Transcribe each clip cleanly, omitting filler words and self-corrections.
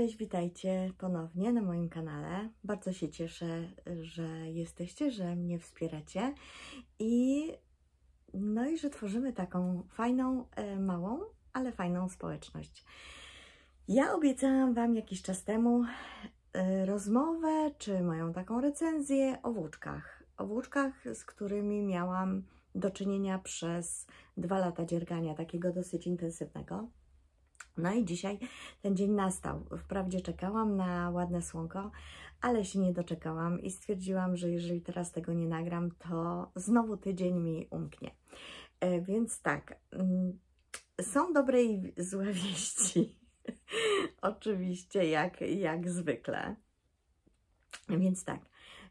Cześć, witajcie ponownie na moim kanale. Bardzo się cieszę, że jesteście, że mnie wspieracie i że tworzymy taką fajną, małą, ale fajną społeczność. Ja obiecałam Wam jakiś czas temu rozmowę, czy moją taką recenzję o włóczkach. O włóczkach, z którymi miałam do czynienia przez 2 lata dziergania, takiego dosyć intensywnego. No i dzisiaj ten dzień nastał. Wprawdzie czekałam na ładne słonko, ale się nie doczekałam i stwierdziłam, że jeżeli teraz tego nie nagram, to znowu tydzień mi umknie. Więc tak, są dobre i złe wieści. Oczywiście, jak zwykle. Więc tak,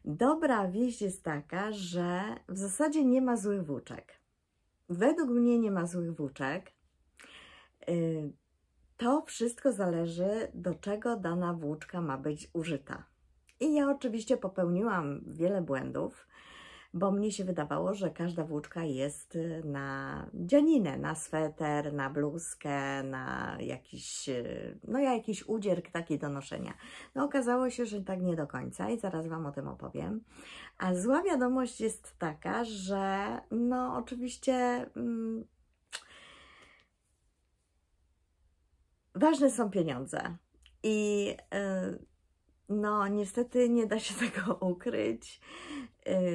dobra wieść jest taka, że w zasadzie nie ma złych włóczek. Według mnie nie ma złych włóczek. To wszystko zależy, do czego dana włóczka ma być użyta. I ja oczywiście popełniłam wiele błędów, bo mnie się wydawało, że każda włóczka jest na dzianinę, na sweter, na bluzkę, na jakiś udzierk taki do noszenia. No okazało się, że tak nie do końca i zaraz Wam o tym opowiem. A zła wiadomość jest taka, że oczywiście ważne są pieniądze i niestety nie da się tego ukryć.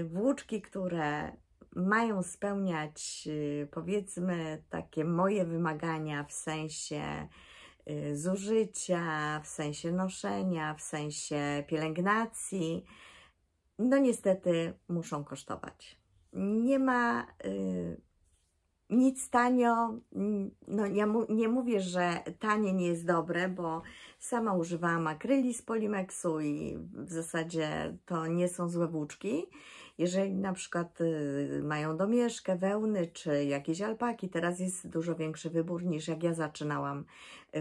Włóczki, które mają spełniać, powiedzmy, takie moje wymagania w sensie zużycia, w sensie noszenia, w sensie pielęgnacji, niestety muszą kosztować. Nie ma nic tanio, ja nie mówię, że tanie nie jest dobre, bo sama używałam akryli z Polimexu i w zasadzie to nie są złe włóczki. Jeżeli na przykład mają domieszkę, wełny czy jakieś alpaki, teraz jest dużo większy wybór niż jak ja zaczynałam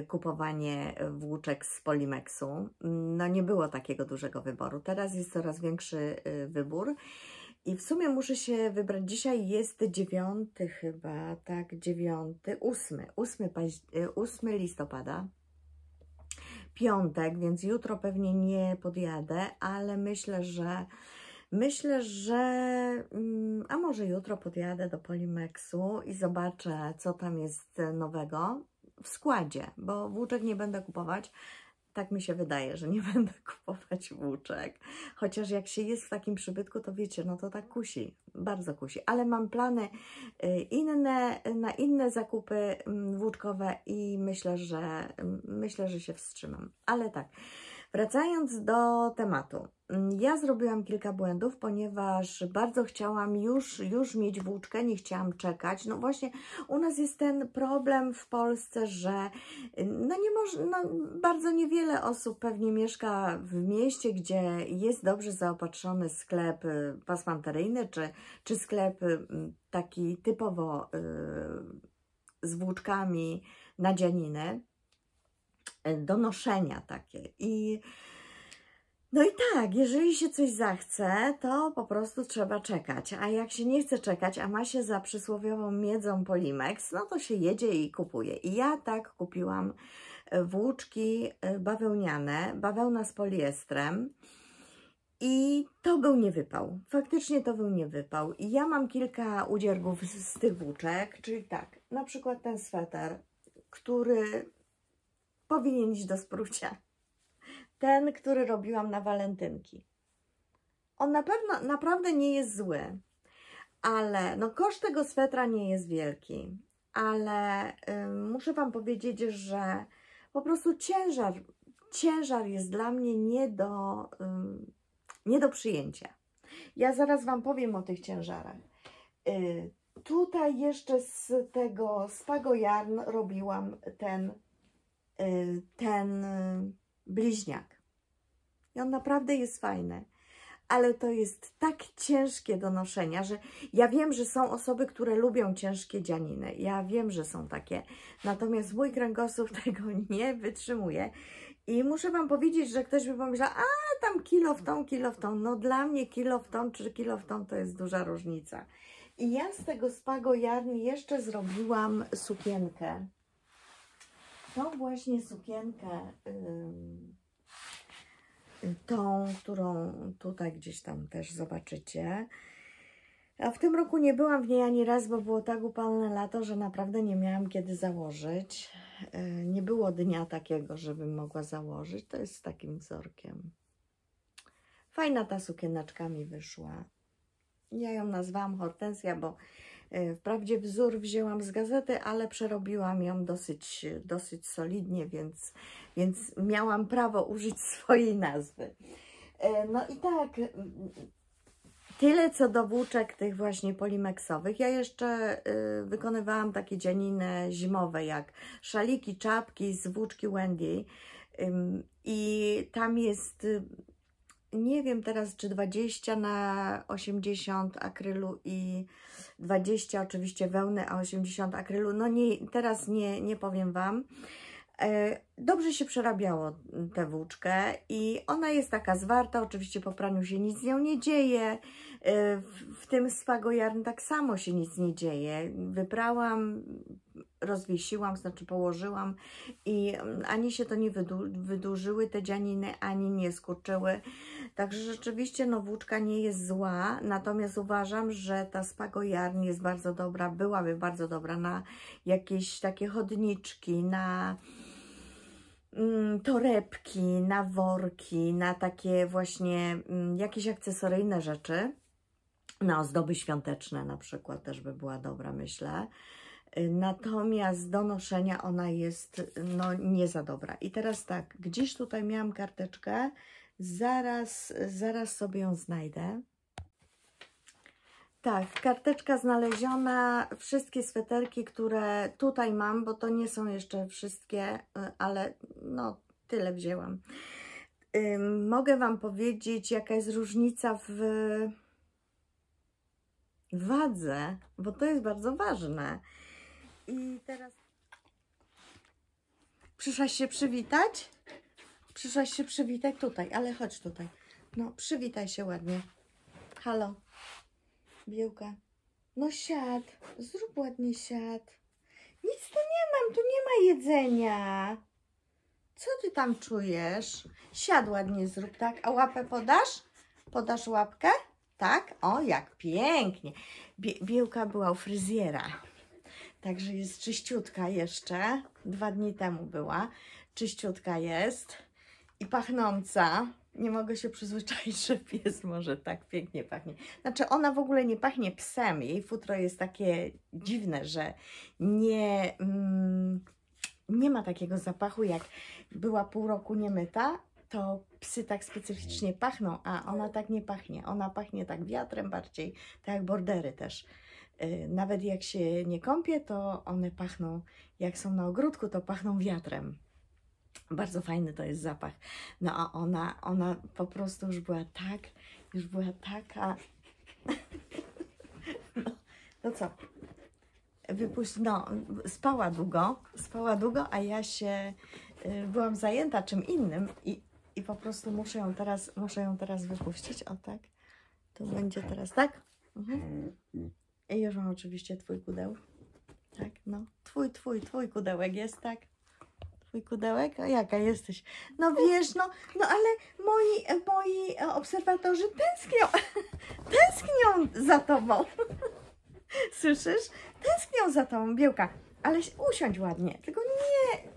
kupowanie włóczek z Polimexu. Nie było takiego dużego wyboru, teraz jest coraz większy wybór. I w sumie muszę się wybrać. Dzisiaj jest 9 chyba, tak, 8 listopada, piątek, więc jutro pewnie nie podjadę, ale myślę, że a może jutro podjadę do Polimexu i zobaczę, co tam jest nowego w składzie, bo włóczek nie będę kupować. Tak mi się wydaje, że nie będę kupować włóczek. Chociaż jak się jest w takim przybytku, to wiecie, to tak kusi, bardzo kusi. Ale mam plany na inne zakupy włóczkowe i myślę, że się wstrzymam. Ale tak, wracając do tematu. Ja zrobiłam kilka błędów, ponieważ bardzo chciałam już mieć włóczkę, nie chciałam czekać. Właśnie u nas jest ten problem w Polsce, że bardzo niewiele osób pewnie mieszka w mieście, gdzie jest dobrze zaopatrzony sklep pasmanteryjny, czy sklep taki typowo z włóczkami na dzianiny, do noszenia takie. I tak, jeżeli się coś zachce, to po prostu trzeba czekać, a jak się nie chce czekać, a ma się za przysłowiową miedzą Polimex, to się jedzie i kupuje. I ja tak kupiłam włóczki bawełniane, bawełna z poliestrem i to był niewypał. Faktycznie to był niewypał. I ja mam kilka udziergów z tych włóczek, czyli tak, na przykład ten sweter, który powinien iść do sprucia. Ten, który robiłam na walentynki. On naprawdę nie jest zły, ale koszt tego swetra nie jest wielki, ale muszę Wam powiedzieć, że po prostu ciężar jest dla mnie nie do przyjęcia. Ja zaraz Wam powiem o tych ciężarach. Tutaj jeszcze z tego Spago Yarn robiłam ten bliźniak. I on naprawdę jest fajny, ale to jest tak ciężkie do noszenia, że ja wiem, że są osoby, które lubią ciężkie dzianiny. Ja wiem, że są takie. Natomiast mój kręgosłup tego nie wytrzymuje. I muszę Wam powiedzieć, że ktoś by pomyślał, a tam kilo w tą. Dla mnie kilo w tą czy kilo w tą to jest duża różnica. I ja z tego Spago Yarn jeszcze zrobiłam sukienkę. tą właśnie sukienkę, tą, którą tutaj gdzieś tam też zobaczycie. A w tym roku nie byłam w niej ani raz, bo było tak upalne lato, że naprawdę nie miałam kiedy założyć. Nie było dnia takiego, żebym mogła założyć. To jest z takim wzorkiem. Fajna ta sukieneczka mi wyszła. Ja ją nazwałam Hortensja, bo wprawdzie wzór wzięłam z gazety, ale przerobiłam ją dosyć solidnie, więc miałam prawo użyć swojej nazwy. No i tak, tyle co do włóczek tych właśnie polimeksowych. Ja jeszcze wykonywałam takie dzianiny zimowe, jak szaliki, czapki z włóczki Wendy. I tam jest, nie wiem teraz, czy 20×80 akrylu i 20 oczywiście wełny, a 80 akrylu. No nie, teraz nie powiem Wam. Dobrze się przerabiało tę włóczkę i ona jest taka zwarta, oczywiście po praniu się nic z nią nie dzieje. W tym Spago Yarn tak samo się nic nie dzieje. Wyprałam, rozwiesiłam, znaczy położyłam i ani się to nie wydłużyły te dzianiny, ani nie skurczyły. Także rzeczywiście no, włóczka nie jest zła, natomiast uważam, że ta Spago Yarn jest bardzo dobra, byłaby bardzo dobra na jakieś takie chodniczki, na torebki, na worki, na takie właśnie jakieś akcesoryjne rzeczy. Na ozdoby świąteczne na przykład też by była dobra, myślę. Natomiast do noszenia ona jest no nie za dobra. I teraz tak, gdzieś tutaj miałam karteczkę, zaraz sobie ją znajdę. Tak, karteczka znaleziona, wszystkie sweterki, które tutaj mam, bo to nie są jeszcze wszystkie, ale no tyle wzięłam. Mogę Wam powiedzieć, jaka jest różnica w wadze, bo to jest bardzo ważne. I teraz przyszłaś się przywitać? Przyszłaś się przywitać tutaj, ale chodź tutaj. No, przywitaj się ładnie. Halo, Biłka. No siad, zrób ładnie siad. Nic tu nie mam, tu nie ma jedzenia. Co ty tam czujesz? Siad ładnie zrób, tak? A łapę podasz? Podasz łapkę? Tak? O, jak pięknie. Biłka była u fryzjera. Także jest czyściutka jeszcze. 2 dni temu była. Czyściutka jest. I pachnąca. Nie mogę się przyzwyczaić, że pies może tak pięknie pachnie. Znaczy ona w ogóle nie pachnie psem. Jej futro jest takie dziwne, że nie ma takiego zapachu, jak była pół roku niemyta, to psy tak specyficznie pachną, a ona tak nie pachnie. Ona pachnie tak wiatrem bardziej, tak jak bordery też. Nawet jak się nie kąpie, to one pachną, jak są na ogródku, to pachną wiatrem. Bardzo fajny to jest zapach. No a ona po prostu już była taka. No co? No, spała długo, a ja się byłam zajęta czym innym i po prostu muszę ją teraz wypuścić. O tak. Tu będzie teraz tak. I już mam oczywiście twój kudeł. Tak, no. Twój kudełek jest, tak? Twój kudełek? A jaka jesteś? No wiesz, no ale moi obserwatorzy tęsknią za tobą. Słyszysz? Tęsknią za tobą, Białka. Ale usiądź ładnie, tylko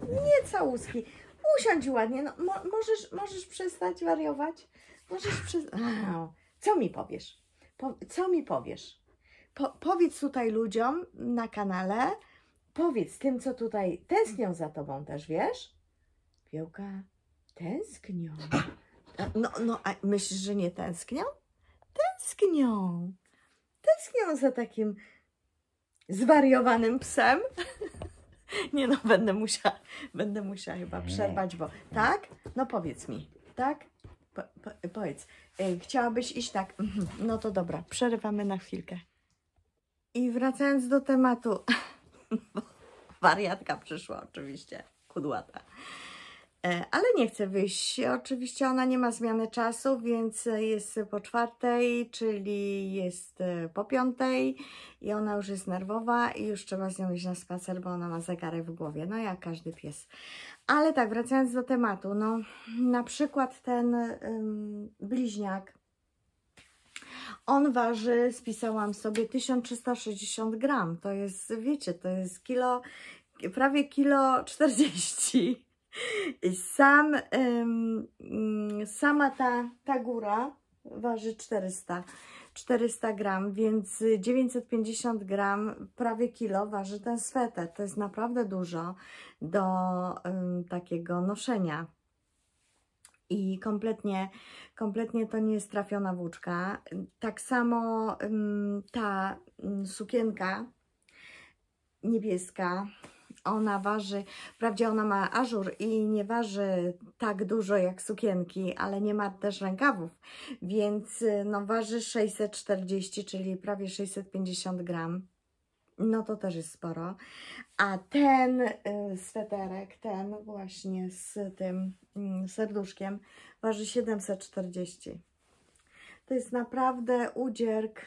nie całuski. Usiądź ładnie, no możesz przestać wariować? Możesz przestać. Co mi powiesz? Co mi powiesz? Powiedz tutaj ludziom na kanale, powiedz tym, co tutaj tęsknią za tobą też, wiesz? Białka, tęsknią. A myślisz, że nie tęsknią? Tęsknią. Tęsknią za takim zwariowanym psem. Nie no, będę musiała chyba przerwać, bo tak? No powiedz mi, tak? Powiedz, chciałabyś iść tak? No to dobra, przerywamy na chwilkę. I wracając do tematu, wariatka przyszła oczywiście, kudłata. Ale nie chce wyjść. Oczywiście ona nie ma zmiany czasu, więc jest po 4, czyli jest po 5 i ona już jest nerwowa i już trzeba z nią iść na spacer, bo ona ma zegarek w głowie, no jak każdy pies. Ale tak, wracając do tematu, no na przykład ten bliźniak, on waży, spisałam sobie 1360 gram, to jest, wiecie, to jest kilo, prawie kilo 40. I sama ta góra waży 400 gram, więc 950 gram, prawie kilo waży ten sweter. To jest naprawdę dużo do takiego noszenia. I kompletnie to nie jest trafiona włóczka. Tak samo ta sukienka niebieska, ona waży, wprawdzie ona ma ażur i nie waży tak dużo jak sukienki, ale nie ma też rękawów, więc no waży 640, czyli prawie 650 gram. No to też jest sporo. A ten sweterek, ten właśnie z tym serduszkiem, waży 740. To jest naprawdę udzierk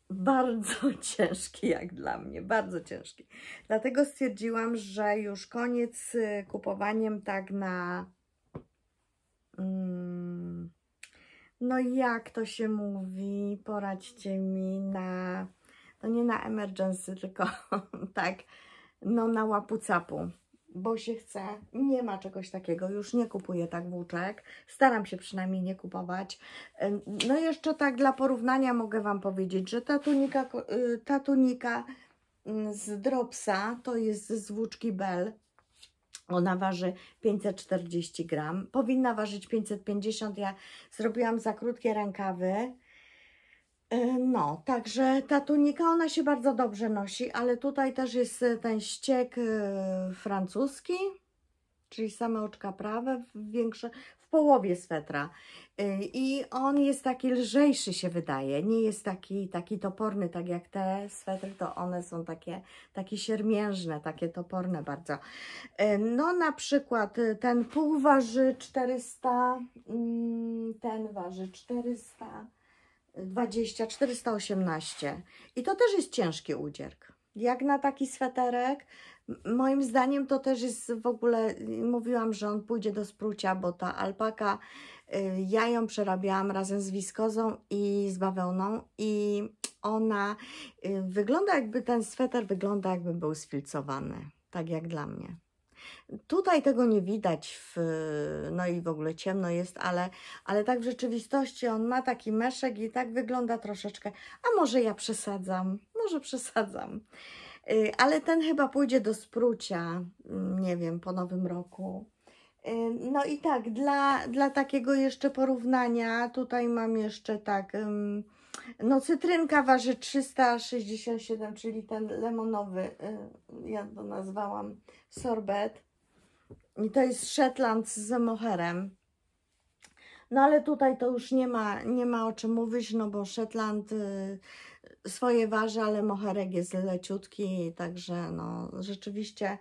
bardzo ciężki jak dla mnie, bardzo ciężki. Dlatego stwierdziłam, że już koniec z kupowaniem tak na... no jak to się mówi, poradźcie mi, na... no nie na emergency, tylko tak, no na łapu-capu, bo się chce, nie ma czegoś takiego, już nie kupuję tak włóczek, staram się przynajmniej nie kupować. No jeszcze tak dla porównania mogę Wam powiedzieć, że ta tunika z Dropsa, to jest z włóczki Bell, ona waży 540 gram, powinna ważyć 550, ja zrobiłam za krótkie rękawy. No, także ta tunika, ona się bardzo dobrze nosi, ale tutaj też jest ten ściek francuski, czyli same oczka prawe, większe, w połowie swetra. I on jest taki lżejszy, się wydaje, nie jest taki toporny, tak jak te swetry, to one są takie siermiężne, takie toporne bardzo. No na przykład ten pół waży 400, ten waży 418 i to też jest ciężki udzierk. Jak na taki sweterek, moim zdaniem to też jest w ogóle, mówiłam, że on pójdzie do sprucia, bo ta alpaka, ja ją przerabiałam razem z wiskozą i z bawełną i ona wygląda jakby, ten sweter wygląda jakby był sfilcowany, tak jak dla mnie. Tutaj tego nie widać, no i w ogóle ciemno jest, ale tak w rzeczywistości on ma taki meszek i tak wygląda troszeczkę, a może ja przesadzam, może przesadzam. Ale ten chyba pójdzie do sprucia, nie wiem, po nowym roku. No i tak, dla takiego jeszcze porównania, tutaj mam jeszcze tak, no cytrynka waży 367, czyli ten lemonowy, ja to nazwałam sorbet. I to jest Shetland z moherem. No ale tutaj to już nie ma o czym mówić, no bo Shetland swoje waży, ale moherek jest leciutki, także no rzeczywiście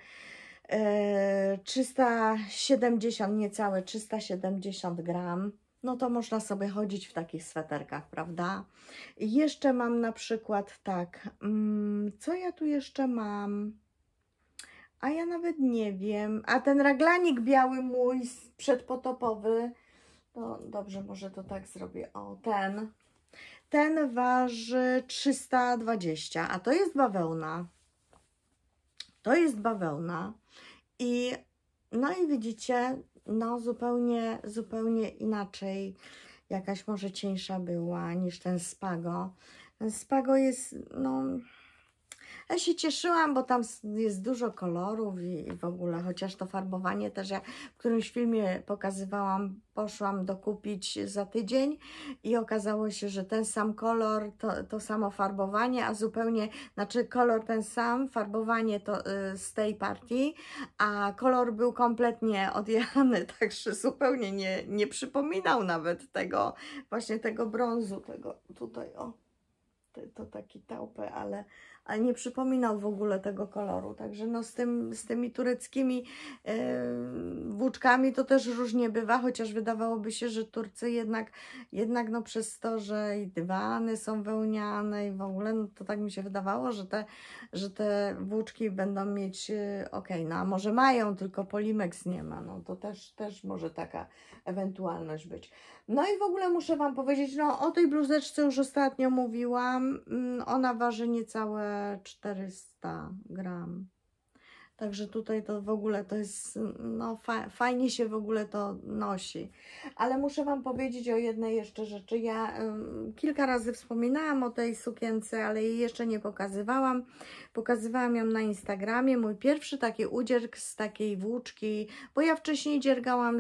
370, niecałe 370 gram. No to można sobie chodzić w takich sweterkach, prawda? I jeszcze mam na przykład tak, co ja tu jeszcze mam? A ja nawet nie wiem. A ten raglanik biały mój przedpotopowy, no dobrze, może to tak zrobię. O, ten waży 320, a to jest bawełna. To jest bawełna. I no i widzicie, no zupełnie inaczej, jakaś może cieńsza była niż ten Spago. Ten Spago jest, no... Ja się cieszyłam, bo tam jest dużo kolorów i w ogóle, chociaż to farbowanie też ja w którymś filmie pokazywałam, poszłam dokupić za tydzień i okazało się, że ten sam kolor, to samo farbowanie, a zupełnie, znaczy kolor ten sam, farbowanie to z tej partii, a kolor był kompletnie odjechany, także zupełnie nie przypominał nawet tego, właśnie tego brązu, tego tutaj, o. To taki taupę, ale nie przypominał w ogóle tego koloru. Także no z tymi tureckimi włóczkami to też różnie bywa, chociaż wydawałoby się, że Turcy jednak no przez to, że i dywany są wełniane i w ogóle, no to tak mi się wydawało, że te włóczki będą mieć ok, no a może mają, tylko Polimex nie ma, no to też może taka ewentualność być. No i w ogóle muszę Wam powiedzieć, no o tej bluzeczce już ostatnio mówiłam, ona waży niecałe 400 gram. Także tutaj to w ogóle to jest, no fajnie się w ogóle to nosi. Ale muszę Wam powiedzieć o jednej jeszcze rzeczy. Ja kilka razy wspominałam o tej sukience, ale jej jeszcze nie pokazywałam. Pokazywałam ją na Instagramie. Mój pierwszy taki udzierg z takiej włóczki, bo ja wcześniej dziergałam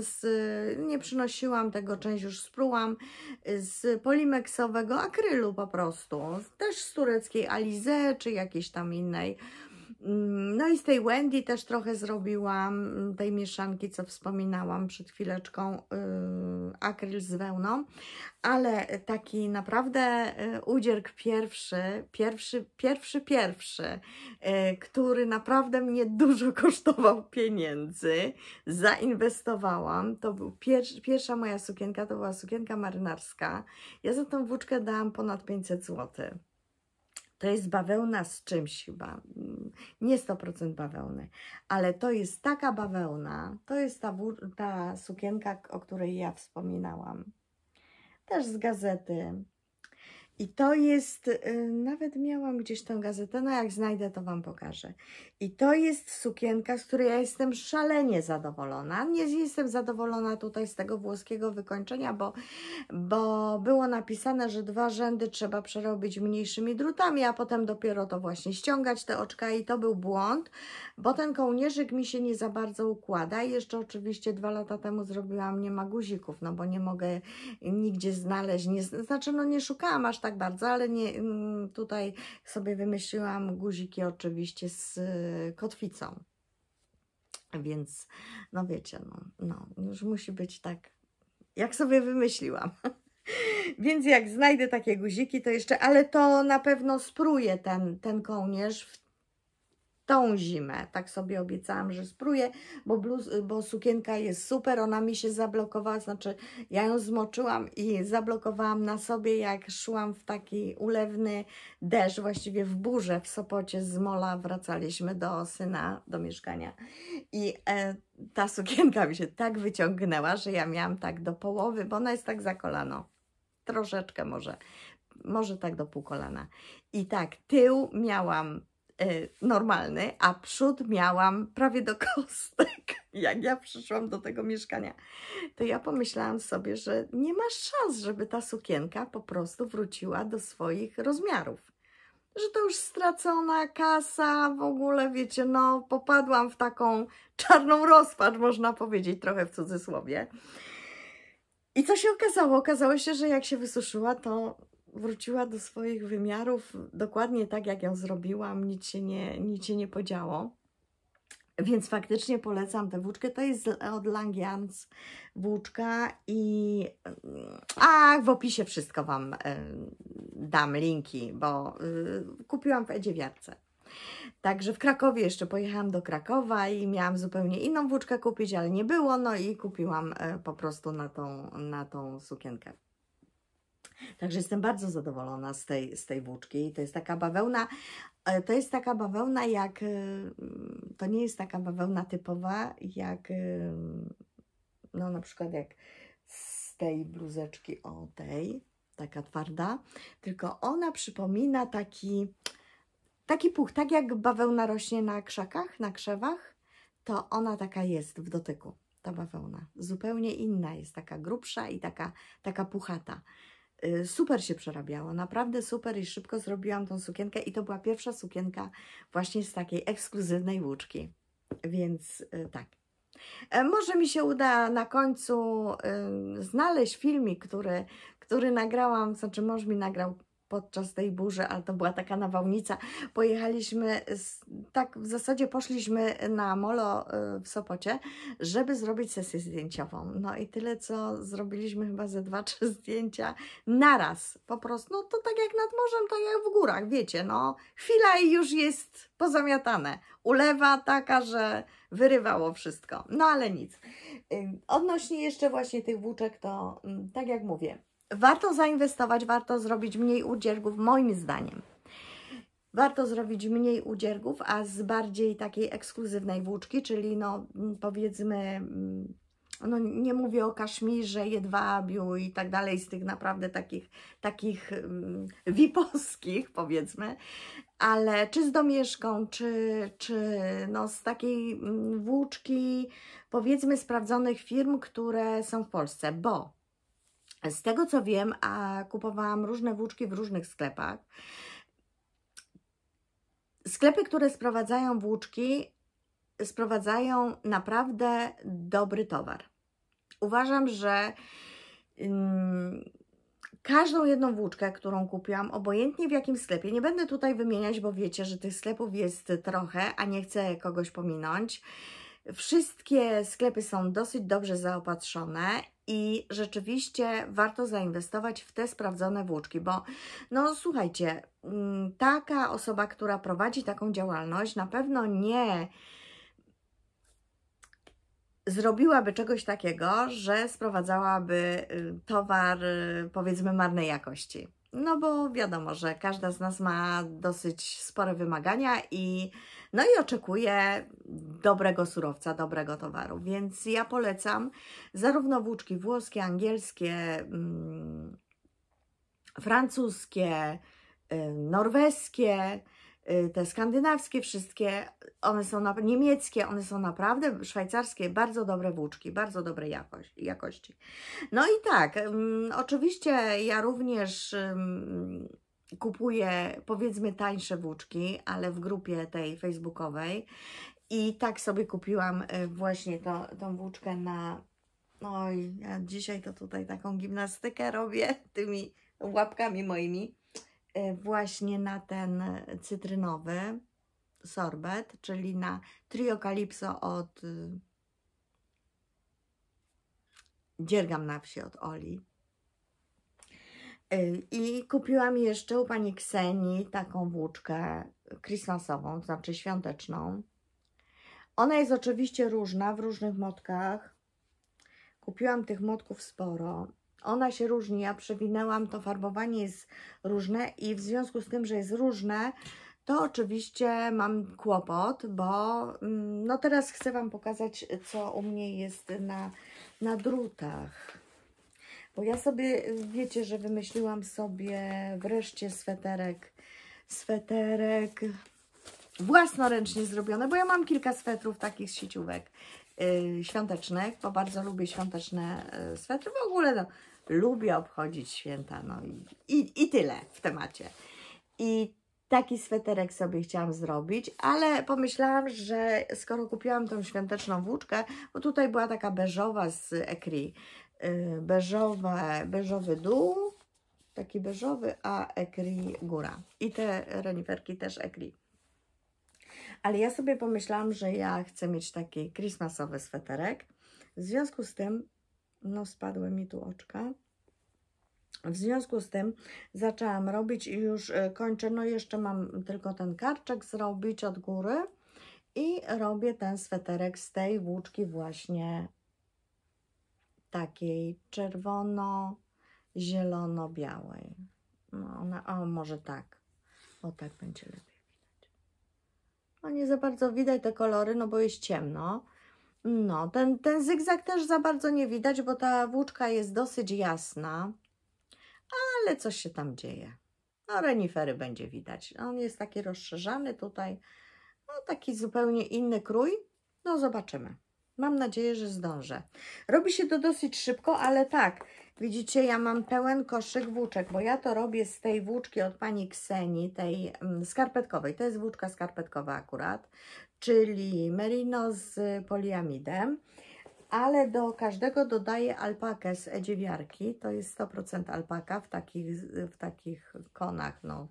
nie przynosiłam tego, część już sprułam, z polimexowego akrylu po prostu. Też z tureckiej Alize, czy jakiejś tam innej. No i z tej Wendy też trochę zrobiłam, tej mieszanki, co wspominałam przed chwileczką, akryl z wełną, ale taki naprawdę udzierg pierwszy, który naprawdę mnie dużo kosztował pieniędzy, zainwestowałam, to był pierwsza moja sukienka, to była sukienka marynarska, ja za tą włóczkę dałam ponad 500 zł. To jest bawełna z czymś chyba, nie 100% bawełny, ale to jest taka bawełna, to jest ta sukienka, o której ja wspominałam, też z gazety. I to jest, nawet miałam gdzieś tę gazetę, no jak znajdę, to Wam pokażę. I to jest sukienka, z której ja jestem szalenie zadowolona. Nie jestem zadowolona tutaj z tego włoskiego wykończenia, bo było napisane, że 2 rzędy trzeba przerobić mniejszymi drutami, a potem dopiero to właśnie ściągać te oczka i to był błąd, bo ten kołnierzyk mi się nie za bardzo układa i jeszcze oczywiście 2 lata temu zrobiłam, nie ma guzików, no bo nie mogę nigdzie znaleźć, znaczy no nie szukałam aż tak bardzo, ale nie, tutaj sobie wymyśliłam guziki oczywiście z kotwicą, więc no wiecie, no już musi być tak, jak sobie wymyśliłam. Więc jak znajdę takie guziki, to jeszcze, ale to na pewno spróję ten kołnierz w tą zimę. Tak sobie obiecałam, że spróję, bo sukienka jest super, ona mi się zablokowała, znaczy ja ją zmoczyłam i zablokowałam na sobie, jak szłam w taki ulewny deszcz, właściwie w burzę w Sopocie z mola wracaliśmy do syna, do mieszkania i ta sukienka mi się tak wyciągnęła, że ja miałam tak do połowy, bo ona jest tak za kolano, troszeczkę może tak do pół kolana i tak tył miałam normalny, a przód miałam prawie do kostek. Jak ja przyszłam do tego mieszkania, to ja pomyślałam sobie, że nie ma szans, żeby ta sukienka po prostu wróciła do swoich rozmiarów. Że to już stracona kasa, w ogóle wiecie, no popadłam w taką czarną rozpacz, można powiedzieć, trochę w cudzysłowie. I co się okazało? Okazało się, że jak się wysuszyła, to wróciła do swoich wymiarów dokładnie tak, jak ją zrobiłam, nic się nie podziało. Więc faktycznie polecam tę włóczkę. To jest od Langians włóczka i w opisie wszystko Wam dam linki, bo kupiłam w Edziewiarce. Także w Krakowie jeszcze pojechałam do Krakowa i miałam zupełnie inną włóczkę kupić, ale nie było, no i kupiłam po prostu na tą sukienkę. Także jestem bardzo zadowolona z tej włóczki. To jest taka bawełna, jak, to nie jest taka bawełna typowa, jak, no na przykład jak z tej bluzeczki, o tej, taka twarda, tylko ona przypomina taki puch, tak jak bawełna rośnie na krzakach, na krzewach, to ona taka jest w dotyku, ta bawełna. Zupełnie inna jest, taka grubsza i taka puchata. Super się przerabiało, naprawdę super i szybko zrobiłam tą sukienkę i to była pierwsza sukienka właśnie z takiej ekskluzywnej włóczki, więc tak. Może mi się uda na końcu znaleźć filmik, który nagrałam, znaczy mąż mi nagrał podczas tej burzy, ale to była taka nawałnica. Pojechaliśmy, tak w zasadzie poszliśmy na molo w Sopocie, żeby zrobić sesję zdjęciową. No i tyle, co zrobiliśmy chyba ze 2-3 zdjęcia naraz. Po prostu, no to tak jak nad morzem, to jak w górach, wiecie, no chwila i już jest pozamiatane. Ulewa taka, że wyrywało wszystko. No ale nic. Odnośnie jeszcze właśnie tych włóczek, to tak jak mówię, warto zainwestować, warto zrobić mniej udziergów, moim zdaniem. Warto zrobić mniej udziergów, a z bardziej takiej ekskluzywnej włóczki, czyli no powiedzmy, no nie mówię o kaszmirze, jedwabiu i tak dalej, z tych naprawdę takich VIP-owskich powiedzmy, ale czy z domieszką, czy no z takiej włóczki powiedzmy sprawdzonych firm, które są w Polsce, bo z tego co wiem, a kupowałam różne włóczki w różnych sklepach, sklepy, które sprowadzają włóczki, sprowadzają naprawdę dobry towar. Uważam, że każdą jedną włóczkę, którą kupiłam, obojętnie w jakim sklepie, nie będę tutaj wymieniać, bo wiecie, że tych sklepów jest trochę, a nie chcę kogoś pominąć. Wszystkie sklepy są dosyć dobrze zaopatrzone i rzeczywiście warto zainwestować w te sprawdzone włóczki, bo no słuchajcie, taka osoba, która prowadzi taką działalność, na pewno nie zrobiłaby czegoś takiego, że sprowadzałaby towar powiedzmy marnej jakości. No bo wiadomo, że każda z nas ma dosyć spore wymagania i oczekuje dobrego surowca, dobrego towaru. Więc ja polecam zarówno włóczki włoskie, angielskie, francuskie, norweskie, te skandynawskie wszystkie, one są niemieckie, one są naprawdę szwajcarskie, bardzo dobre włóczki, bardzo dobrej jakości. No i tak, oczywiście ja również kupuję powiedzmy tańsze włóczki, ale w grupie tej facebookowej i tak sobie kupiłam właśnie tą włóczkę na, oj, ja dzisiaj to tutaj taką gimnastykę robię tymi łapkami moimi, właśnie na ten cytrynowy sorbet, czyli na Trio Calypso od Dziergam na wsi od Oli. I kupiłam jeszcze u pani Ksenii taką włóczkę christmasową, to znaczy świąteczną. Ona jest oczywiście różna w różnych motkach. Kupiłam tych motków sporo. Ona się różni, ja przewinęłam, to farbowanie jest różne i w związku z tym, że jest różne, to oczywiście mam kłopot, bo no teraz chcę Wam pokazać, co u mnie jest na drutach. Bo ja sobie, wiecie, że wymyśliłam sobie wreszcie sweterek własnoręcznie zrobione, bo ja mam kilka swetrów takich z sieciówek świątecznych, bo bardzo lubię świąteczne swetry. W ogóle no, lubię obchodzić święta, no i tyle w temacie. I taki sweterek sobie chciałam zrobić, ale pomyślałam, że skoro kupiłam tą świąteczną włóczkę, bo tutaj była taka beżowa z Ecri, beżowy dół, taki beżowy, a Ecri góra. I te reniferki też Ecri. Ale ja sobie pomyślałam, że ja chcę mieć taki christmasowy sweterek. W związku z tym, no spadły mi tu oczka. W związku z tym zaczęłam robić i już kończę. No jeszcze mam tylko ten karczek zrobić od góry. I robię ten sweterek z tej włóczki właśnie takiej czerwono-zielono-białej. No ona, o może tak. O tak będzie lepiej. No nie za bardzo widać te kolory, no bo jest ciemno. No, ten zygzak też za bardzo nie widać, bo ta włóczka jest dosyć jasna. Ale coś się tam dzieje. No renifery będzie widać. On jest taki rozszerzany tutaj. No taki zupełnie inny krój. No zobaczymy. Mam nadzieję, że zdążę. Robi się to dosyć szybko, ale tak. Widzicie, ja mam pełen koszyk włóczek, bo ja to robię z tej włóczki od pani Ksenii, tej skarpetkowej. To jest włóczka skarpetkowa akurat, czyli merino z poliamidem. ale do każdego dodaję alpakę z Edziewiarki. To jest 100% alpaka w takich konach, no,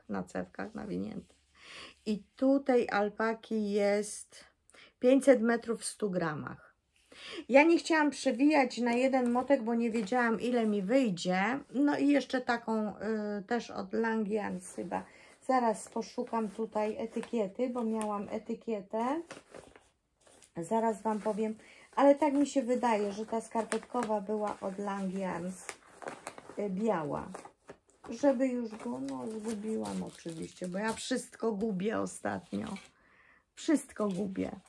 na cewkach nawiniętych. I tutaj alpaki jest 500 metrów w 100 gramach. Ja nie chciałam przewijać na jeden motek, bo nie wiedziałam, ile mi wyjdzie. No i jeszcze taką też od Langians chyba. Zaraz poszukam tutaj etykiety, bo miałam etykietę. Zaraz Wam powiem, ale tak mi się wydaje, że ta skarpetkowa była od Langians biała. Żeby już go, no zgubiłam oczywiście, bo ja wszystko gubię ostatnio. Wszystko gubię.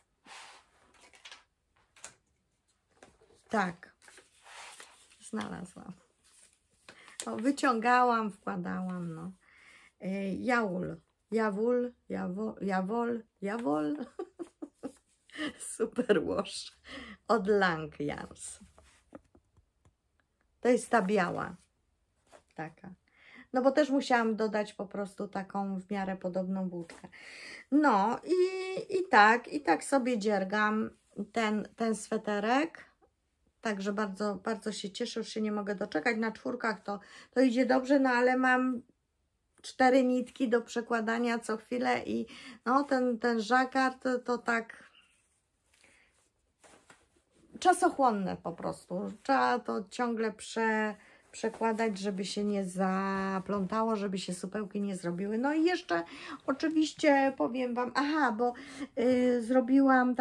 Tak, znalazłam. O, wyciągałam, wkładałam, no. Jawol. Super wash od Langians. To jest ta biała. Taka. No bo też musiałam dodać po prostu taką w miarę podobną włóczkę. No i tak sobie dziergam ten sweterek. Także bardzo, bardzo się cieszę, już się nie mogę doczekać. Na czwórkach to idzie dobrze, no ale mam 4 nitki do przekładania co chwilę i no ten żakard to tak czasochłonne po prostu. Trzeba to ciągle przekładać, żeby się nie zaplątało, żeby się supełki nie zrobiły. No i jeszcze oczywiście powiem Wam, bo zrobiłam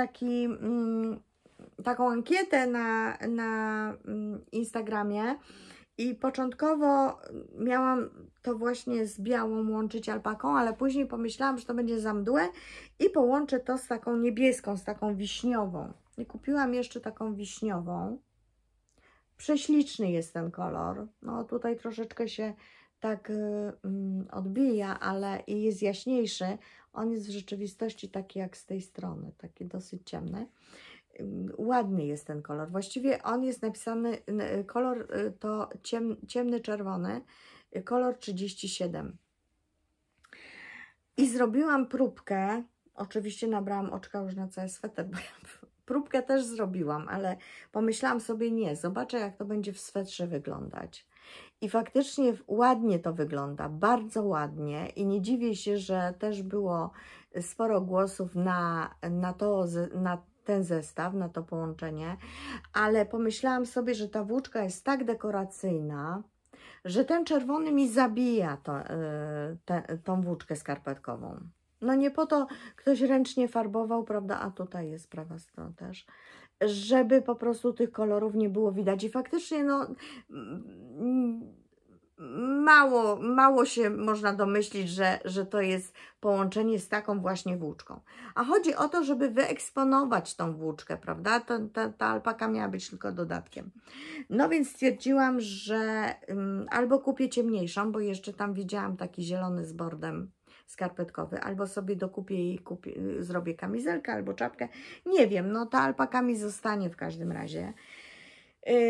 taką ankietę na Instagramie i początkowo miałam to właśnie z białą łączyć alpaką, ale później pomyślałam, że to będzie za mdłe i połączę to z taką niebieską, z taką wiśniową. I kupiłam jeszcze taką wiśniową. Prześliczny jest ten kolor. No tutaj troszeczkę się tak odbija, ale i jest jaśniejszy. On jest w rzeczywistości taki jak z tej strony, taki dosyć ciemny. Ładny jest ten kolor. Właściwie on jest napisany, kolor to ciemny czerwony, kolor 37. I zrobiłam próbkę. Oczywiście nabrałam oczka już na cały sweter, bo ja próbkę też zrobiłam, ale pomyślałam sobie, nie, zobaczę jak to będzie w swetrze wyglądać. I faktycznie ładnie to wygląda, bardzo ładnie i nie dziwię się, że też było sporo głosów na ten zestaw, na to połączenie, ale pomyślałam sobie, że ta włóczka jest tak dekoracyjna, że ten czerwony mi zabija tą włóczkę skarpetkową. No nie po to ktoś ręcznie farbował, prawda, a tutaj jest prawa strona też, żeby po prostu tych kolorów nie było widać. I faktycznie no mało się można domyślić, że to jest połączenie z taką właśnie włóczką. A chodzi o to, żeby wyeksponować tą włóczkę, prawda? Ta alpaka miała być tylko dodatkiem. No więc stwierdziłam, że albo kupię ciemniejszą, bo jeszcze tam widziałam taki zielony z bordem skarpetkowy, albo sobie dokupię i zrobię kamizelkę albo czapkę. Nie wiem, no ta alpaka mi zostanie w każdym razie.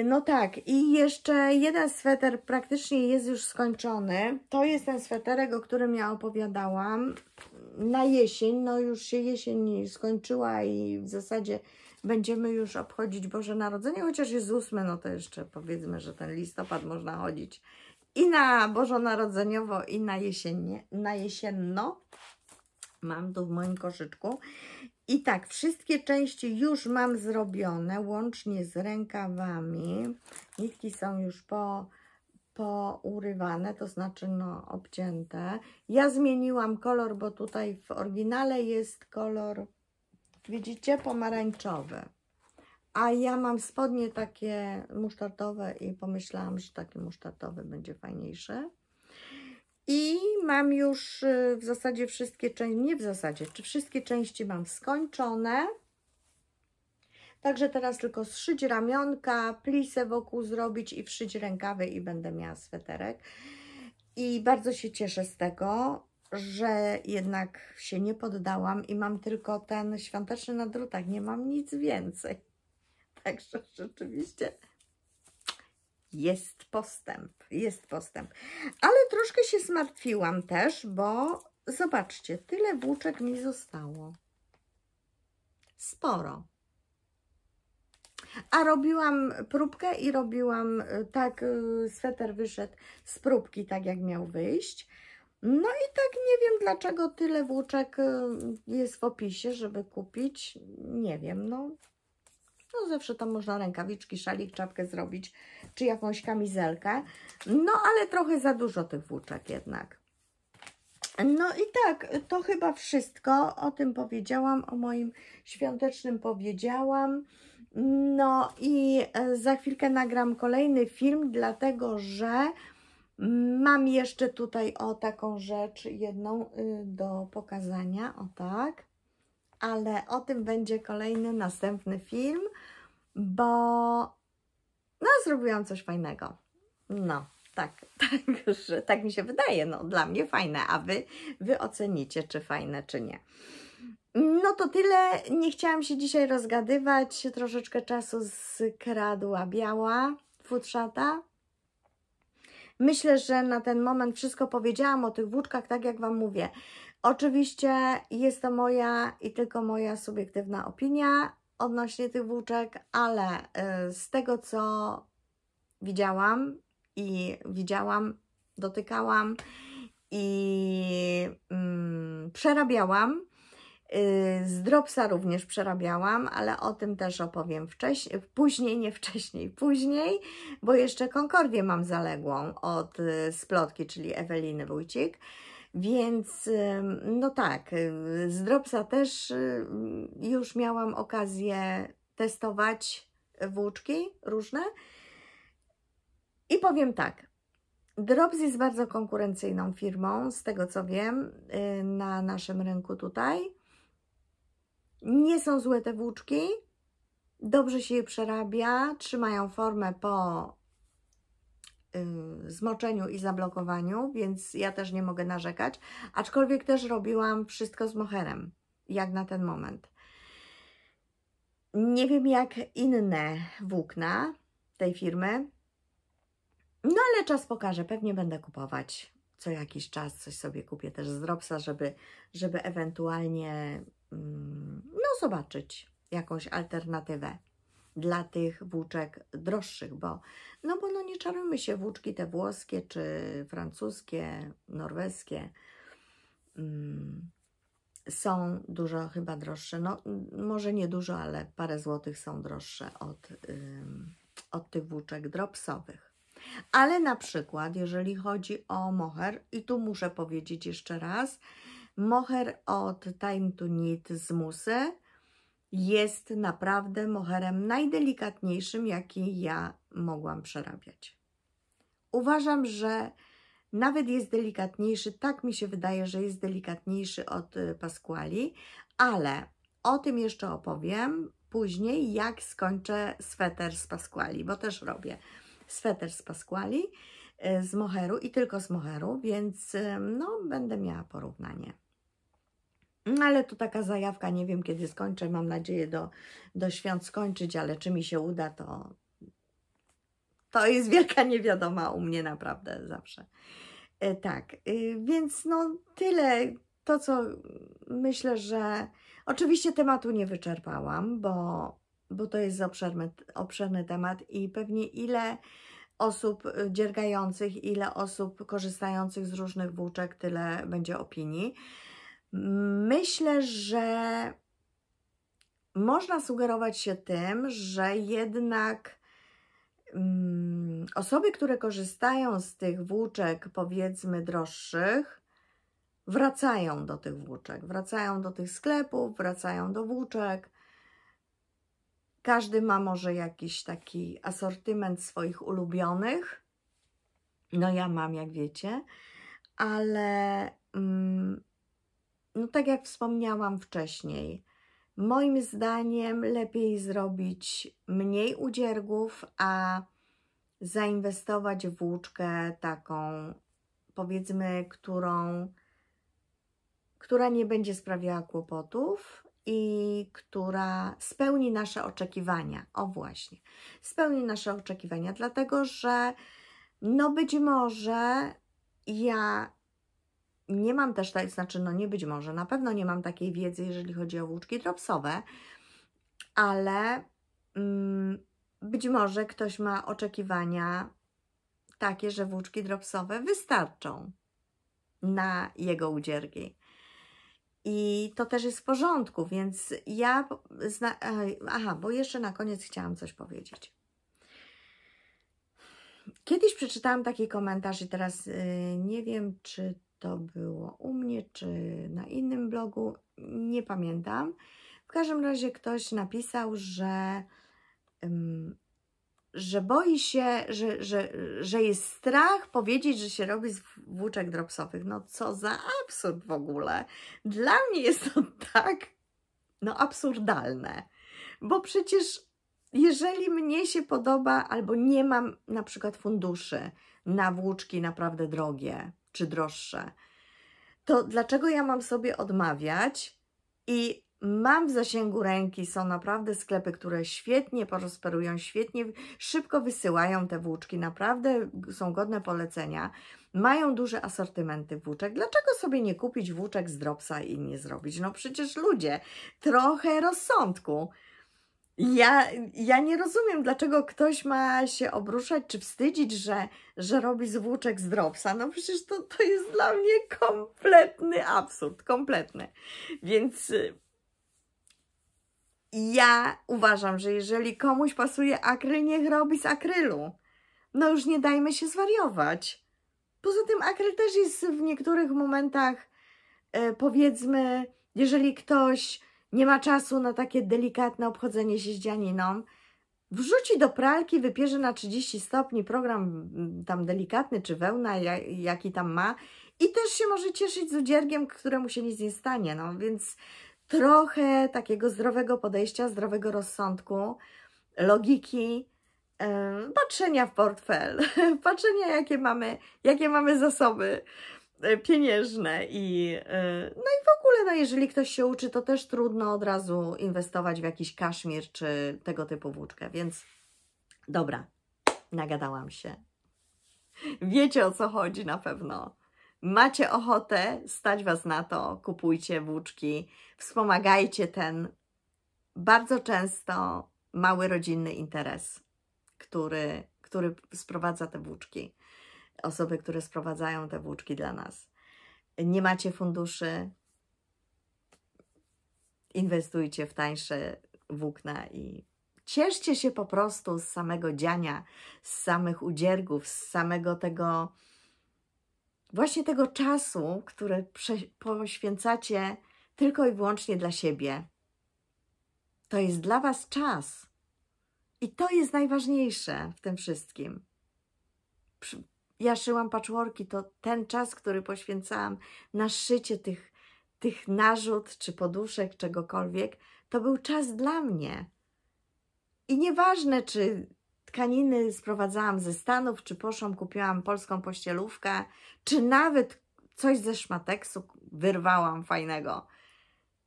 No tak, i jeszcze jeden sweter praktycznie jest już skończony. To jest ten sweterek, o którym ja opowiadałam na jesień. No już się jesień skończyła i w zasadzie będziemy już obchodzić Boże Narodzenie, chociaż jest 8, no to jeszcze powiedzmy, że ten listopad można chodzić i na bożonarodzeniowo, i na jesienno. Mam tu w moim koszyczku. I tak, wszystkie części już mam zrobione, łącznie z rękawami. Nitki są już pourywane, to znaczy no obcięte. Ja zmieniłam kolor, bo tutaj w oryginale jest kolor, widzicie, pomarańczowy. A ja mam spodnie takie musztardowe i pomyślałam, że taki musztardowy będzie fajniejszy. I mam już w zasadzie wszystkie części, nie w zasadzie, czy wszystkie części mam skończone. Także teraz tylko zszyć ramionka, plisę wokół zrobić i wszyć rękawy i będę miała sweterek. I bardzo się cieszę z tego, że jednak się nie poddałam i mam tylko ten świąteczny na drutach, nie mam nic więcej. Także rzeczywiście jest postęp, jest postęp. Ale troszkę się zmartwiłam też, bo zobaczcie, tyle włóczek mi zostało. Sporo. A robiłam próbkę i robiłam, tak, sweter wyszedł z próbki, tak jak miał wyjść. No i tak nie wiem, dlaczego tyle włóczek jest w opisie, żeby kupić. Nie wiem, no zawsze tam można rękawiczki, szalik, czapkę zrobić, czy jakąś kamizelkę. No ale trochę za dużo tych włóczek jednak. No i tak, to chyba wszystko. O tym powiedziałam, o moim świątecznym powiedziałam. No i za chwilkę nagram kolejny film, dlatego że mam jeszcze tutaj o taką rzecz jedną do pokazania, o tak. Ale o tym będzie kolejny, następny film, bo no zrobiłam coś fajnego. No. Tak mi się wydaje, no dla mnie fajne, a wy ocenicie, czy fajne, czy nie. No to tyle, nie chciałam się dzisiaj rozgadywać, troszeczkę czasu skradła biała futrzata. Myślę, że na ten moment wszystko powiedziałam o tych włóczkach, tak jak Wam mówię. Oczywiście jest to moja i tylko moja subiektywna opinia odnośnie tych włóczek, ale z tego, co widziałam, dotykałam i przerabiałam. Z Dropsa również przerabiałam, ale o tym też opowiem później, bo jeszcze Concordię mam zaległą od Splotki, czyli Eweliny Wójcik. Więc no tak, z Dropsa też już miałam okazję testować włóczki różne. I powiem tak, Drops jest bardzo konkurencyjną firmą, z tego co wiem, na naszym rynku tutaj. Nie są złe te włóczki, dobrze się je przerabia, trzymają formę po zmoczeniu i zablokowaniu, więc ja też nie mogę narzekać, aczkolwiek też robiłam wszystko z moherem, jak na ten moment. Nie wiem jak inne włókna tej firmy, no ale czas pokaże, pewnie będę kupować co jakiś czas, coś sobie kupię też z Dropsa, żeby ewentualnie no zobaczyć jakąś alternatywę dla tych włóczek droższych, bo no nie czarujmy się, włóczki te włoskie, czy francuskie, norweskie są dużo chyba droższe, no może nie dużo, ale parę złotych są droższe od tych włóczek dropsowych. Ale na przykład, jeżeli chodzi o moher, i tu muszę powiedzieć jeszcze raz, moher od Time to Knit z Musy jest naprawdę moherem najdelikatniejszym, jaki ja mogłam przerabiać. Uważam, że nawet jest delikatniejszy, tak mi się wydaje, że jest delikatniejszy od Pasquali, ale o tym jeszcze opowiem później, jak skończę sweter z Pasquali, bo też robię sweter z Pasquali, z moheru i tylko z moheru, więc no będę miała porównanie. Ale to taka zajawka, nie wiem kiedy skończę, mam nadzieję do świąt skończyć, ale czy mi się uda, to jest wielka niewiadoma u mnie naprawdę zawsze. Tak, więc no tyle, to co myślę, że oczywiście tematu nie wyczerpałam, bo to jest obszerny temat i pewnie ile osób dziergających, ile osób korzystających z różnych włóczek, tyle będzie opinii. Myślę, że można sugerować się tym, że jednak osoby, które korzystają z tych włóczek, powiedzmy droższych, wracają do tych włóczek, wracają do tych sklepów, wracają do włóczek. Każdy ma może jakiś taki asortyment swoich ulubionych. No ja mam, jak wiecie, ale no tak jak wspomniałam wcześniej, moim zdaniem lepiej zrobić mniej udziergów, a zainwestować w włóczkę taką, powiedzmy, która nie będzie sprawiała kłopotów i która spełni nasze oczekiwania. O właśnie, spełni nasze oczekiwania, dlatego że no być może ja nie mam też, znaczy no nie być może, na pewno nie mam takiej wiedzy, jeżeli chodzi o włóczki dropsowe, ale być może ktoś ma oczekiwania takie, że włóczki dropsowe wystarczą na jego udziergi. I to też jest w porządku, więc ja... Aha, bo jeszcze na koniec chciałam coś powiedzieć. Kiedyś przeczytałam taki komentarz i teraz nie wiem, czy to było u mnie, czy na innym blogu, nie pamiętam. W każdym razie ktoś napisał, że boi się, że jest strach powiedzieć, że się robi z włóczek dropsowych. No co za absurd w ogóle. Dla mnie jest to tak, no absurdalne. Bo przecież jeżeli mnie się podoba, albo nie mam na przykład funduszy na włóczki naprawdę drogie, czy droższe, to dlaczego ja mam sobie odmawiać? I mam w zasięgu ręki, są naprawdę sklepy, które świetnie prosperują, świetnie, szybko wysyłają te włóczki, naprawdę są godne polecenia, mają duży asortyment tych włóczek. Dlaczego sobie nie kupić włóczek z dropsa i nie zrobić? No przecież ludzie, trochę rozsądku. Ja nie rozumiem, dlaczego ktoś ma się obruszać czy wstydzić, że robi z włóczek z dropsa. No przecież to jest dla mnie kompletny absurd, kompletny. Więc ja uważam, że jeżeli komuś pasuje akryl, niech robi z akrylu. No już nie dajmy się zwariować. Poza tym akryl też jest w niektórych momentach, powiedzmy, jeżeli ktoś nie ma czasu na takie delikatne obchodzenie się ździaniną, wrzuci do pralki, wypierze na 30 stopni program tam delikatny, czy wełna, jaki tam ma, i też się może cieszyć z udziergiem, któremu się nic nie stanie. No więc trochę takiego zdrowego podejścia, zdrowego rozsądku, logiki, patrzenia w portfel, patrzenia jakie mamy zasoby pieniężne no i w ogóle, no jeżeli ktoś się uczy, to też trudno od razu inwestować w jakiś kaszmir czy tego typu włóczkę, więc dobra, nagadałam się. Wiecie, o co chodzi na pewno. Macie ochotę, stać Was na to, kupujcie włóczki, wspomagajcie ten bardzo często mały rodzinny interes, który sprowadza te włóczki. Osoby, które sprowadzają te włóczki dla nas. Nie macie funduszy, inwestujcie w tańsze włókna i cieszcie się po prostu z samego dziania, z samych udziergów, z samego tego, właśnie tego czasu, który poświęcacie tylko i wyłącznie dla siebie. To jest dla Was czas. I to jest najważniejsze w tym wszystkim. Ja szyłam patchworki, to ten czas, który poświęcałam na szycie tych narzut, czy poduszek, czegokolwiek, to był czas dla mnie. I nieważne, czy tkaniny sprowadzałam ze Stanów, czy poszłam, kupiłam polską pościelówkę, czy nawet coś ze szmateksu wyrwałam fajnego.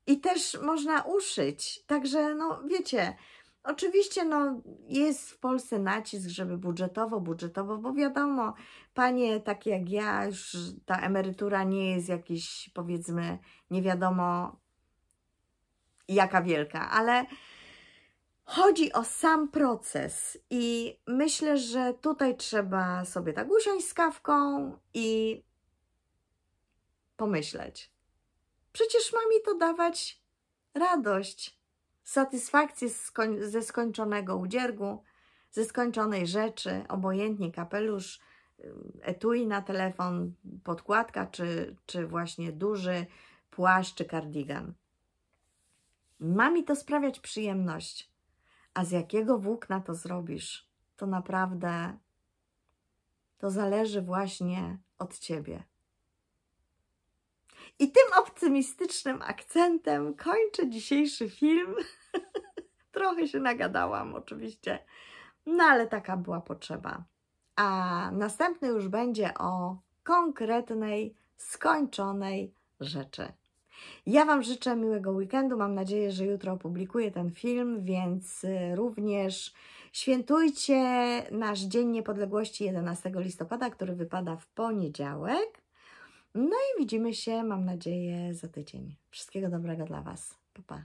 I też można uszyć. Także, no wiecie, oczywiście no, jest w Polsce nacisk, żeby budżetowo, bo wiadomo, panie takie jak ja, już ta emerytura nie jest jakiś, powiedzmy, nie wiadomo jaka wielka, ale chodzi o sam proces i myślę, że tutaj trzeba sobie tak usiąść z kawką i pomyśleć. Przecież ma mi to dawać radość, satysfakcję ze skończonego udziergu, ze skończonej rzeczy, obojętnie kapelusz, etui na telefon, podkładka, czy właśnie duży płaszcz, czy kardigan. Ma mi to sprawiać przyjemność, a z jakiego włókna to zrobisz, to naprawdę to zależy właśnie od Ciebie. I tym optymistycznym akcentem kończę dzisiejszy film. Trochę się nagadałam oczywiście, no ale taka była potrzeba. A następny już będzie o konkretnej, skończonej rzeczy. Ja Wam życzę miłego weekendu. Mam nadzieję, że jutro opublikuję ten film, więc również świętujcie nasz Dzień Niepodległości 11 listopada, który wypada w poniedziałek. No i widzimy się, mam nadzieję, za tydzień. Wszystkiego dobrego dla Was. Pa, pa.